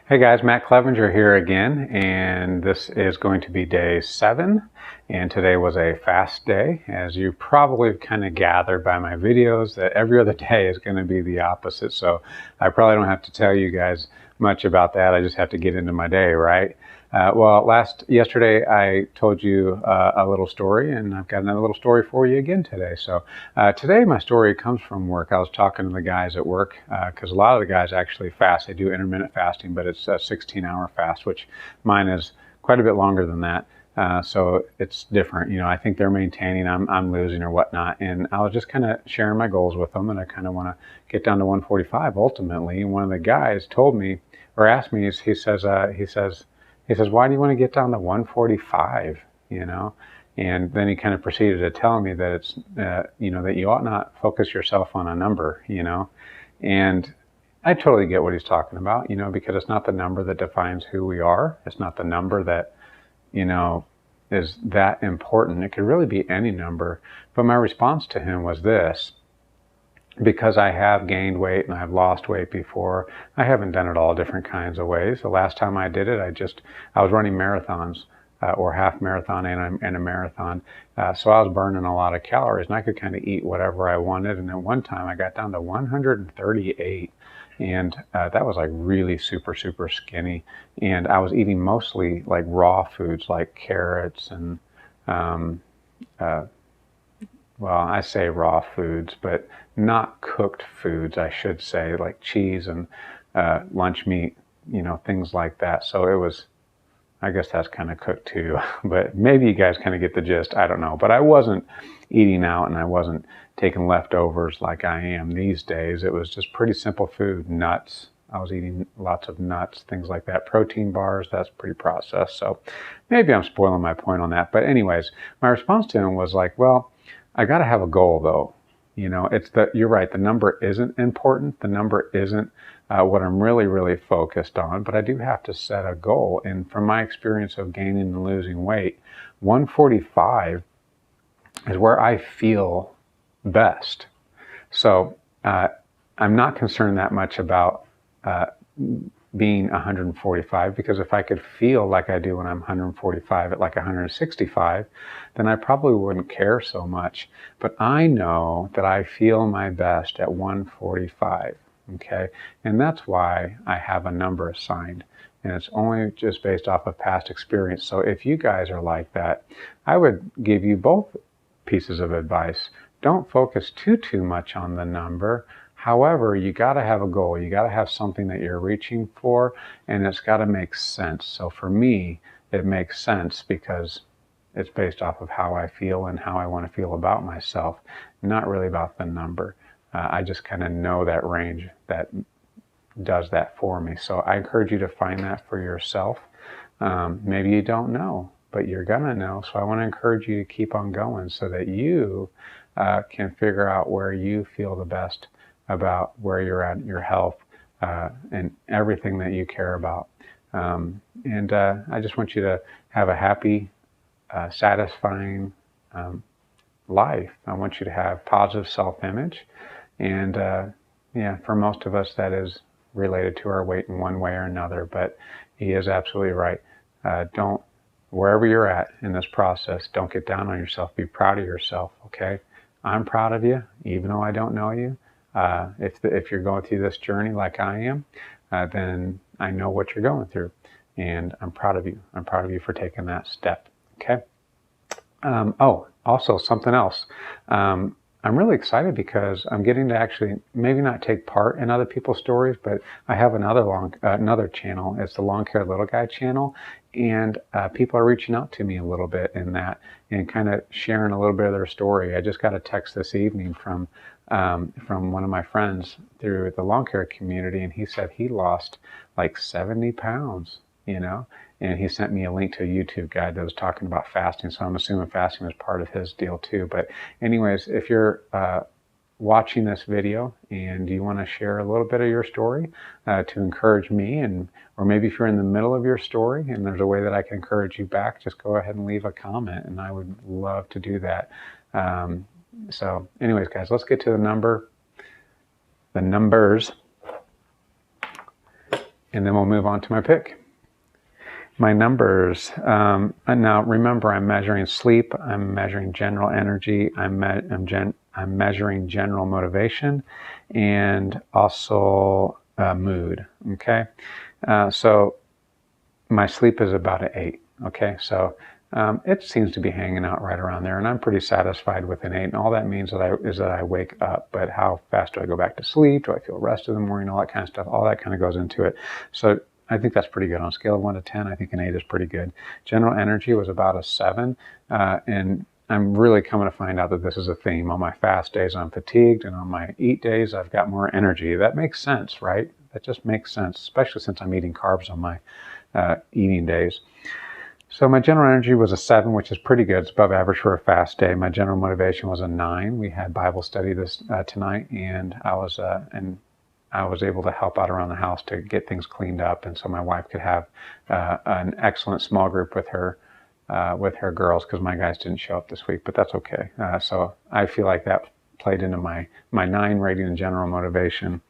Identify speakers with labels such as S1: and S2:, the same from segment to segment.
S1: Hey guys, Matt Clevenger here again, and this is going to be day 7, and today was a fast day. As you probably kind of gathered by my videos, that every other day is going to be the opposite, so I probably don't have to tell you guys much about that. I just have to get into my day, right? Yesterday I told you a little story, and I've got another little story for you again today. So today my story comes from work. I was talking to the guys at work because a lot of the guys actually fast. They do intermittent fasting, but it's a 16-hour fast, which mine is quite a bit longer than that. So it's different. You know, I think they're maintaining, I'm losing or whatnot. And I was just kind of sharing my goals with them, and I kind of want to get down to 145 ultimately. And one of the guys told me, or asked me, he says, why do you want to get down to 145, you know? And then he kind of proceeded to tell me that it's, that you ought not focus yourself on a number, you know? And I totally get what he's talking about, you know, because it's not the number that defines who we are. It's not the number that, you know, is that important. It could really be any number. But my response to him was this: because I have gained weight and I've lost weight before, I haven't done it all different kinds of ways. The last time I did it, I was running marathons, or half marathon and a marathon. So I was burning a lot of calories, and I could kind of eat whatever I wanted. And at one time I got down to 138. And that was like really super, super skinny. And I was eating mostly like raw foods like carrots and, well, I say raw foods, but not cooked foods, I should say, like cheese and lunch meat, you know, things like that. So it was, I guess that's kind of cooked too, but maybe you guys kind of get the gist. I don't know. But I wasn't eating out, and I wasn't taking leftovers like I am these days. It was just pretty simple food, nuts. I was eating lots of nuts, things like that. Protein bars, that's pretty processed. So maybe I'm spoiling my point on that. But anyways, my response to him was like, well, I got to have a goal though. You know, you're right. The number isn't important. The number isn't what I'm really, really focused on, but I do have to set a goal. And from my experience of gaining and losing weight, 145 is where I feel best. So I'm not concerned that much about being 145, because if I could feel like I do when I'm 145 at like 165, then I probably wouldn't care so much. But I know that I feel my best at 145, okay? And that's why I have a number assigned, and it's only just based off of past experience. So if you guys are like that, I would give you both pieces of advice. Don't focus too much on the number. However, you got to have a goal. You got to have something that you're reaching for, and it's got to make sense. So for me, it makes sense because it's based off of how I feel and how I want to feel about myself, not really about the number. I just kind of know that range that does that for me. So I encourage you to find that for yourself. Maybe you don't know, but you're gonna know. So I want to encourage you to keep on going so that you can figure out where you feel the best about where you're at in your health and everything that you care about. I just want you to have a happy, satisfying life. I want you to have positive self-image. And yeah, for most of us, that is related to our weight in one way or another. But he is absolutely right. Wherever you're at in this process, don't get down on yourself. Be proud of yourself, okay? I'm proud of you, even though I don't know you. If you're going through this journey like I am, then I know what you're going through, and I'm proud of you. I'm proud of you for taking that step, okay? Also something else. I'm really excited because I'm getting to actually maybe not take part in other people's stories, but I have another channel. It's the Lawn Care Little Guy channel, and people are reaching out to me a little bit in that and kind of sharing a little bit of their story. I just got a text this evening from one of my friends through the lawn care community, and he said he lost like 70 pounds, you know, and he sent me a link to a YouTube guide that was talking about fasting. So I'm assuming fasting was part of his deal too. But anyways, if you're watching this video and you want to share a little bit of your story to encourage me, or maybe if you're in the middle of your story and there's a way that I can encourage you back, just go ahead and leave a comment, and I would love to do that. So anyways, guys, let's get to the numbers. and then we'll move on to my pick. My numbers. And now remember, I'm measuring sleep. I'm measuring general energy. I'm measuring general motivation, and also mood. Okay, so my sleep is about an 8. Okay, so it seems to be hanging out right around there, and I'm pretty satisfied with an 8. And all that means is that I wake up. But how fast do I go back to sleep? Do I feel rested in the morning? All that kind of stuff. All that kind of goes into it. So I think that's pretty good. On a scale of 1 to 10, I think an 8 is pretty good. General energy was about a 7, and I'm really coming to find out that this is a theme. On my fast days, I'm fatigued, and on my eat days, I've got more energy. That makes sense, right? That just makes sense, especially since I'm eating carbs on my eating days. So my general energy was a 7, which is pretty good. It's above average for a fast day. My general motivation was a 9. We had Bible study this tonight, and I was able to help out around the house to get things cleaned up, and so my wife could have an excellent small group with her girls, because my guys didn't show up this week, but that's okay. So I feel like that played into my 9 rating in general motivation.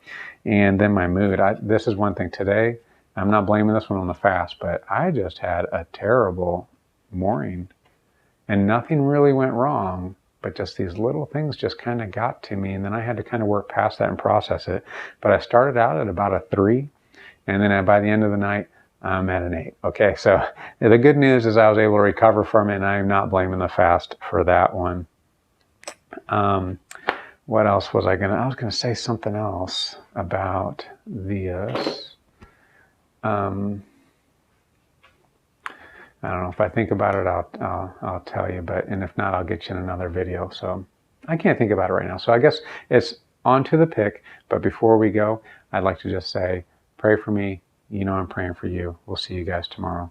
S1: And then my mood. This is one thing today. I'm not blaming this one on the fast, but I just had a terrible morning, and nothing really went wrong, but just these little things just kind of got to me, and then I had to kind of work past that and process it. But I started out at about a 3, and then by the end of the night, I'm at an 8. Okay, so the good news is I was able to recover from it, and I'm not blaming the fast for that one. What else was I was gonna say something else about this. I don't know. If I think about it, I'll tell you. And if not, I'll get you in another video. So I can't think about it right now. So I guess it's on to the pick. But before we go, I'd like to just say, pray for me. You know I'm praying for you. We'll see you guys tomorrow.